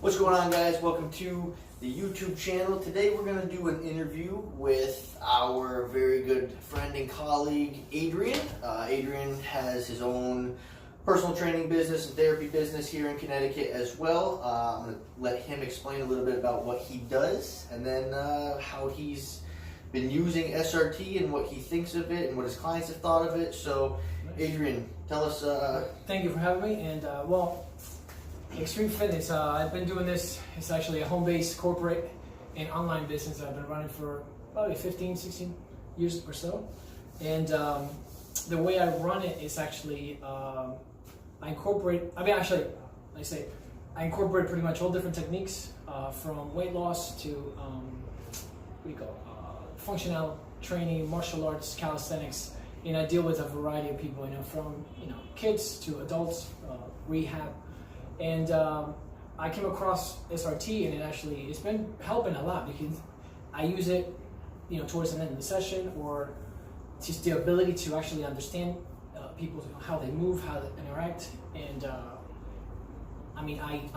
What's going on, guys? Welcome to the YouTube channel. Today we're going to do an interview with our very good friend and colleague, Adrian. Adrian has his own personal training business and therapy business here in Connecticut as well. I'm going to let him explain a little bit about what he does and then how he's been using SRT and what he thinks of it and what his clients have thought of it. So, Adrian, tell us. Thank you for having me. And Extreme Fitness, I've been doing this. It's actually a home-based corporate and online business I've been running for probably 15, 16 years or so. And the way I run it is actually, I incorporate pretty much all different techniques from weight loss to functional training, martial arts, calisthenics, and I deal with a variety of people, from kids to adults, rehab. And I came across SRT, and it's been helping a lot because I use it, towards the end of the session, or just the ability to actually understand people, how they move, how they interact. And I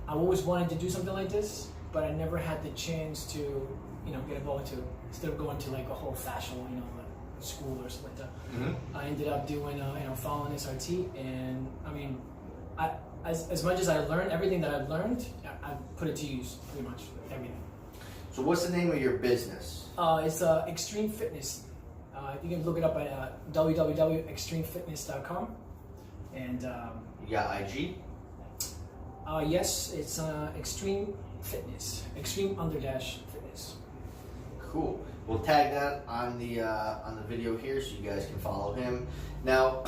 always wanted to do something like this, but I never had the chance to, get involved into, instead of going to like a whole fashion, school or something like that. Mm-hmm. I ended up doing, following SRT, and as much as I learned, everything that I've learned, I put it to use, pretty much everything. So what's the name of your business? It's Extreme Fitness. You can look it up at www.extremefitness.com. And you got IG? Yes, it's Extreme Fitness, Extreme_Fitness. Cool. We'll tag that on the video here so you guys can follow him. Now,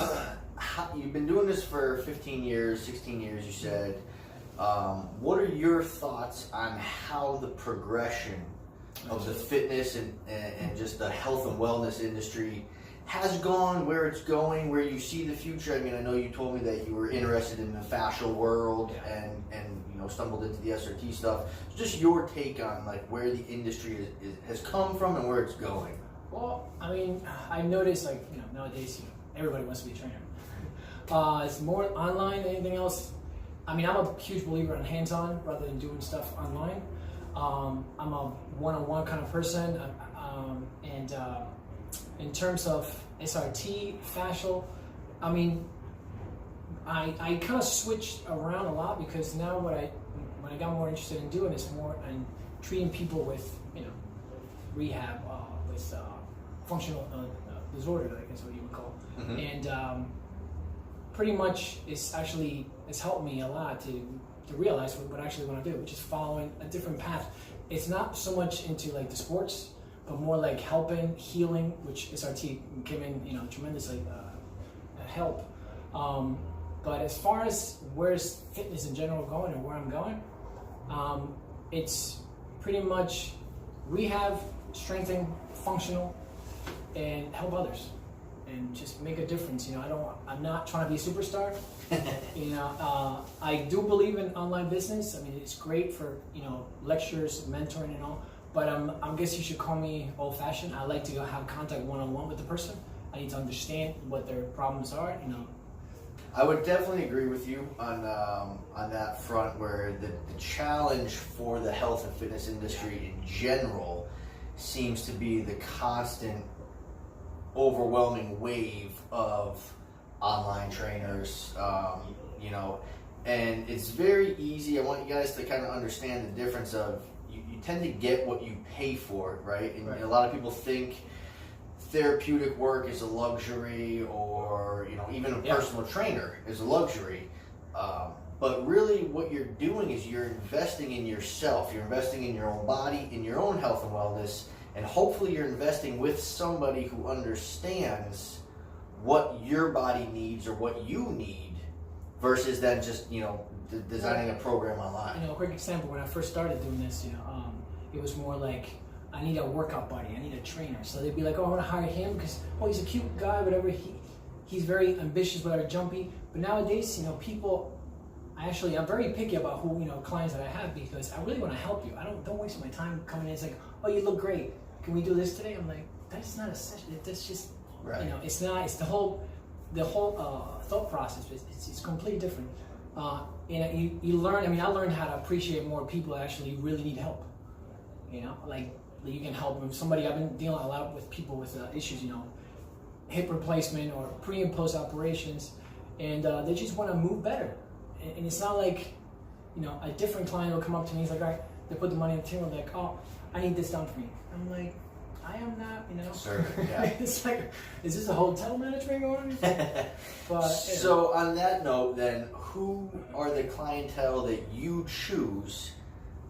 you've been doing this for 15 years, 16 years, you said. What are your thoughts on how the progression of the fitness and just the health and wellness industry has gone, where it's going, where you see the future? I mean, I know you told me that you were interested in the fascial world and stumbled into the SRT stuff. So just your take on like where the industry has come from and where it's going. Well, I noticed nowadays, everybody wants to be a trainer. It's more online than anything else. I'm a huge believer in hands-on rather than doing stuff online. I'm a one-on-one kind of person, and in terms of SRT, fascial, I kind of switched around a lot because now when I got more interested in doing is more in treating people with rehab, with functional disorder, I guess what you would call, mm-hmm. And pretty much it's helped me a lot to realize what I actually want to do, which is following a different path. It's not so much into like the sports, but more like helping, healing, which SRT came in, tremendously help. But as far as where's fitness in general going and where I'm going, it's pretty much rehab, strengthen, functional, and help others. And just make a difference. I'm not trying to be a superstar. I do believe in online business. It's great for lectures, mentoring, and all. But I guess you should call me old-fashioned. I like to have contact one-on-one with the person. I need to understand what their problems are. I would definitely agree with you on that front, where the challenge for the health and fitness industry in general seems to be the constant overwhelming wave of online trainers, and it's very easy. I want you guys to kind of understand the difference of you tend to get what you pay for, right? And a lot of people think therapeutic work is a luxury, or even a personal trainer is a luxury, but really what you're doing is you're investing in yourself. You're investing in your own body, in your own health and wellness. And hopefully you're investing with somebody who understands what your body needs or what you need, versus then just, designing a program online. A quick example, when I first started doing this, it was more like, I need a workout buddy, I need a trainer. So they'd be like, I want to hire him because, he's a cute guy, whatever. He's very ambitious, whatever, jumpy. But nowadays, people, I'm very picky about who, clients that I have, because I really want to help you. Don't waste my time coming in. It's like, you look great. Can we do this today? I'm like, that's not a session. That's just, it's not. It's the whole thought process. It's completely different. you learn. I mean, I learned how to appreciate more people that actually really need help. Like you can help them. Somebody, I've been dealing a lot with people with issues, hip replacement or pre and post operations, and they just want to move better. And it's not like, a different client will come up to me. He's like, all right, they put the money on the table, like, oh, I need this done for me. I'm like, I am not, Sure, yeah. It's like, is this a hotel management going on? But so on that note, then, who are the clientele that you choose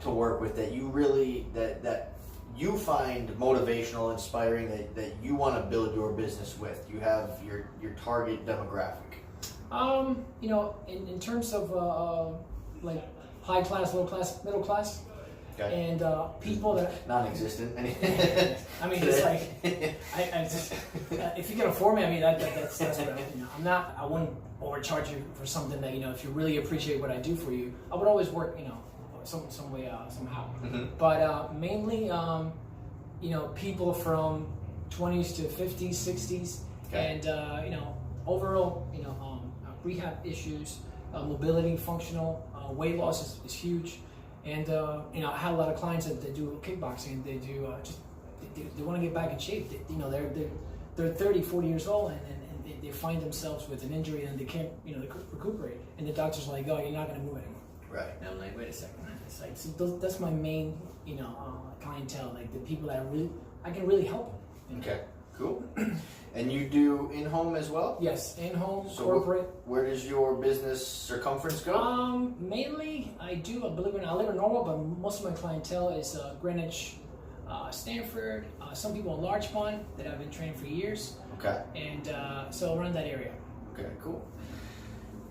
to work with that you really that you find motivational, inspiring, that you want to build your business with? You have your target demographic. In terms of like high class, low class, middle class. Okay. And people that non-existent. I mean, it's like I just, if you can afford me, I mean that's what I wouldn't overcharge you for something that if you really appreciate what I do for you, I would always work some way somehow. Mm-hmm. But mainly people from 20s to 50s, 60s, okay. And overall rehab issues, mobility, functional, weight loss is huge. And I had a lot of clients that do kickboxing. They do they want to get back in shape. They're 30, 40 years old, and they find themselves with an injury and they can't recuperate. And the doctor's like, oh, you're not going to move anymore. Right. And I'm like, wait a second. It's like, so that's my main clientele, like the people that I can really help them. Okay. Cool. And you do in-home as well? Yes, in-home, so corporate. Where does your business circumference go? Mainly, I believe it or not, I live in Norwalk, but most of my clientele is Greenwich, Stanford, some people in Large Pond that I've been training for years. Okay. And so around that area. Okay, cool.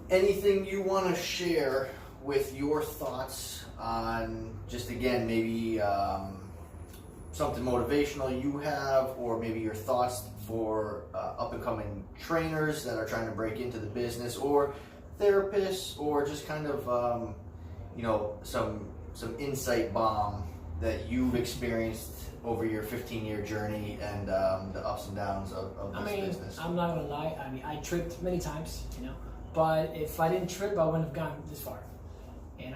Anything you want to share with your thoughts on, just again, maybe something motivational you have, or maybe your thoughts for up-and-coming trainers that are trying to break into the business, or therapists, or just kind of some insight bomb that you've experienced over your 15-year journey and the ups and downs of this business? I'm not gonna lie. I mean, I tripped many times, but if I didn't trip, I wouldn't have gotten this far, And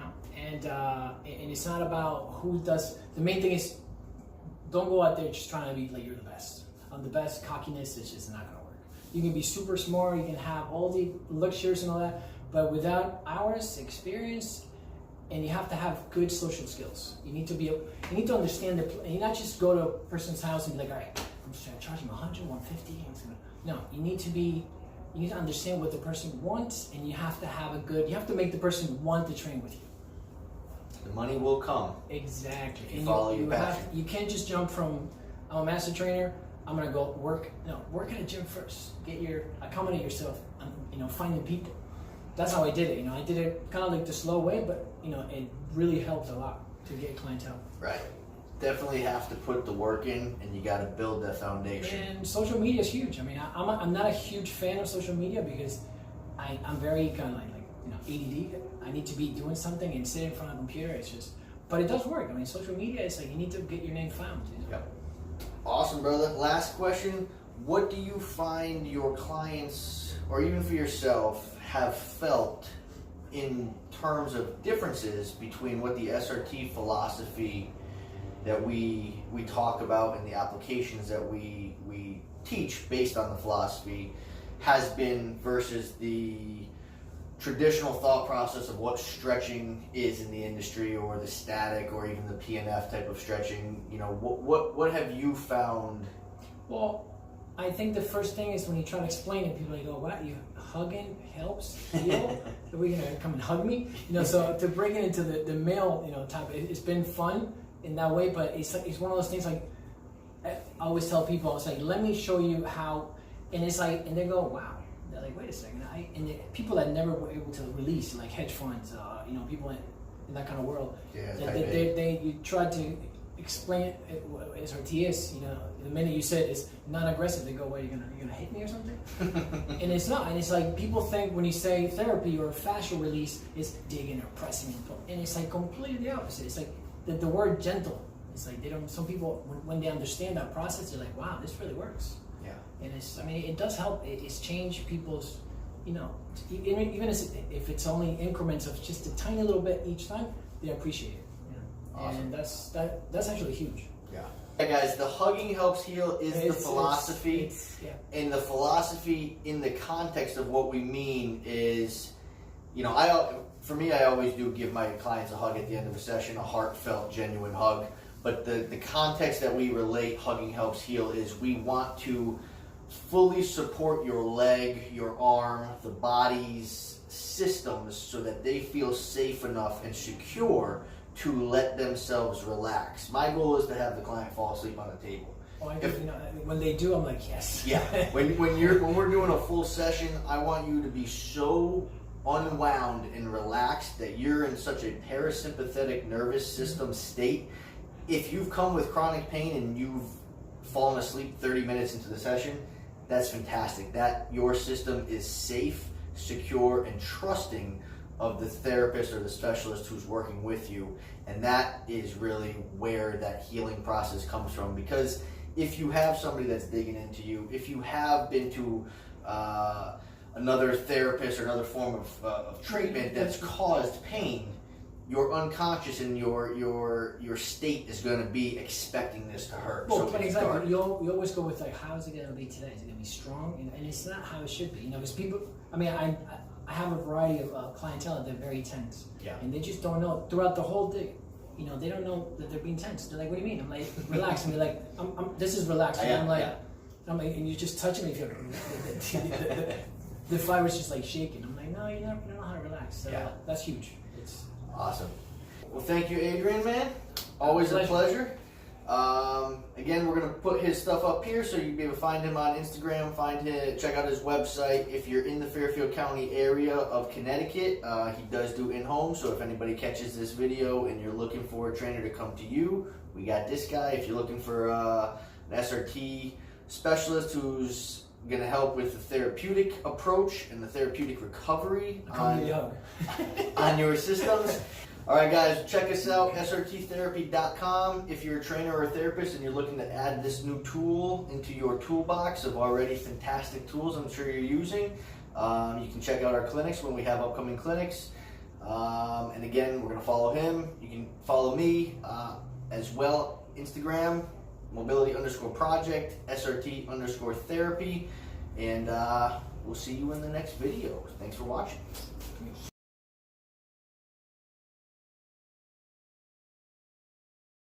it's not about who does. The main thing is, don't go out there just trying to be like you're the best. I'm the best. Cockiness is just not gonna work. You can be super smart. You can have all the luxuries and all that, but without hours, experience, and you have to have good social skills. You need to understand and you not just go to a person's house and be like, all right, I'm just trying to charge him 100, 150. No, you need to understand what the person wants, and you have to make the person want to train with you. The money will come. Exactly. If you follow your passion. You can't just jump from, I'm a master trainer, I'm gonna go work. No, work at a gym first. Accommodate yourself. Finding people. That's how I did it. I did it kind of like the slow way, but it really helped a lot to get clientele. Right. Definitely have to put the work in, and you got to build that foundation. And social media is huge. I mean, I'm not a huge fan of social media because I'm very kind of like ADD. I need to be doing something and sit in front of a computer. But it does work. I mean, social media is like you need to get your name found. Yep. Awesome, brother. Last question. What do you find your clients, or even for yourself, have felt in terms of differences between what the SRT philosophy that we talk about and the applications that we teach based on the philosophy has been versus the traditional thought process of what stretching is in the industry, or the static, or even the PNF type of stretching? What have you found? Well, I think the first thing is when you try to explain it, people go, "What? You hugging helps heal? Are we gonna come and hug me?" So to bring it into the male, type, it's been fun in that way. But it's one of those things. Like I always tell people, I was like, "Let me show you how," and it's like, and they go, "Wow." They're like, wait a second. And the people that never were able to release, like hedge funds, people in that kind of world, you tried to explain what SRT is. The minute you said it's non-aggressive, they go, "What, you're gonna hit me or something?" And it's not. And it's like people think when you say therapy or fascial release is digging or pressing and pulling, and it's like completely the opposite. It's like the word gentle. It's like they don't. Some people when they understand that process, they're like, "Wow, this really works." And it does help. It's changed people's you know, even if it's only increments of just a tiny little bit each time, they appreciate it. You know? Awesome. And that's actually huge. Yeah. Hey guys, the hugging helps heal is the philosophy, and the philosophy in the context of what we mean is, you know, for me, I always do give my clients a hug at the end of a session, a heartfelt, genuine hug. But the context that we relate hugging helps heal is we want to fully support your leg, your arm, the body's systems so that they feel safe enough and secure to let themselves relax. My goal is to have the client fall asleep on the table. Oh, you know, when they do, I'm like, yes. Yeah. when we're doing a full session, I want you to be so unwound and relaxed that you're in such a parasympathetic nervous system state. If you've come with chronic pain and you've fallen asleep 30 minutes into the session, that's fantastic. That your system is safe, secure, and trusting of the therapist or the specialist who's working with you. And that is really where that healing process comes from. Because if you have somebody that's digging into you, if you have been to another therapist or another form of treatment that's caused pain, your unconscious and your state is going to be expecting this to hurt. Well, so exactly. You always go with like, how is it going to be today? Is it going to be strong? And it's not how it should be. You know, because people. I mean, I have a variety of clientele that they're very tense. Yeah. And they just don't know throughout the whole day. You know, they don't know that they're being tense. They're like, "What do you mean?" I'm like, "Relax." And they're like, "This is relaxing." I'm like, and you're just touching me. If the fiber's just like shaking. I'm like, "No, you don't know how to relax." So that's huge. It's awesome. Well, thank you, Adrian, man. Always a pleasure. Again, we're going to put his stuff up here so you'll be able to find him on Instagram, check out his website. If you're in the Fairfield County area of Connecticut, he does do in-home, so if anybody catches this video and you're looking for a trainer to come to you, we got this guy. If you're looking for an SRT specialist who's going to help with the therapeutic approach and the therapeutic recovery on your systems. All right, guys, check us out, srttherapy.com. If you're a trainer or a therapist and you're looking to add this new tool into your toolbox of already fantastic tools I'm sure you're using, you can check out our clinics when we have upcoming clinics. And again, we're going to follow him. You can follow me as well, Instagram, mobility_project, SRT_therapy. And we'll see you in the next video. Thanks for watching.